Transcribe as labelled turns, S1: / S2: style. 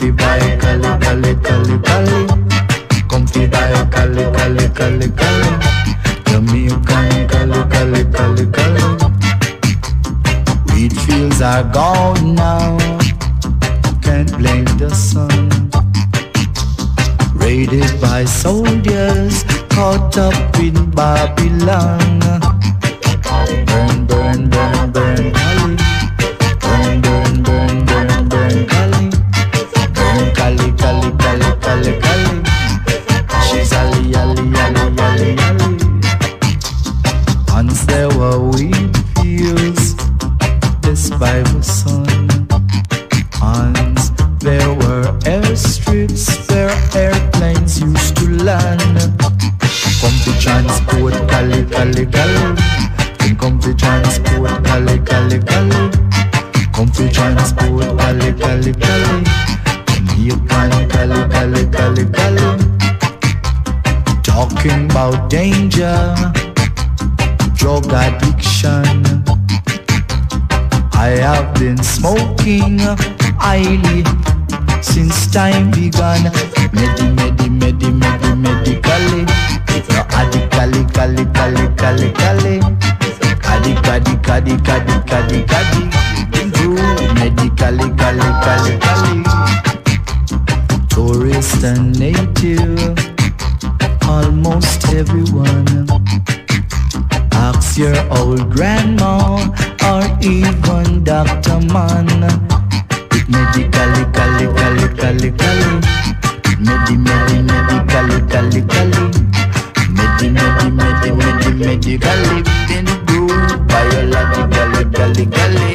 S1: fi buy Cali, Cali, Cali, Cali. Come fi buy Cali, Cali, Cali, Cali. Jamaican Cali, Cali, Cali, Cali. Wheat fields are gone now, can't blame the sun. Raided by soldiers, caught up in Babylon. Burn, burn, burn, burn, Cali. Burn, burn, burn, burn, burn, Cali. Burn, Cali, Cali, Cali, Cali, Cali. She's Ali, Ali, Ali, Ali, Ali. Once there were wheat fields, this by the sun. Once there were airstrips where airplanes used to land. Come to transport Cali, Cali, Cali. Come to transport Cali, Cali, Cali. Come to transport Cali, Cali, Cali. Jamaican Cali, Cali, Cali, Cali. Talking about danger, drug addiction. I have been smoking highly since time began. Medically. No addically, cali, cali, cali, cali. Caddy. Medically, cali. Tourist and native, almost everyone. Ask your old grandma or even Dr. Man. Medically, cali. Medically, cali. Medically, been through biologically.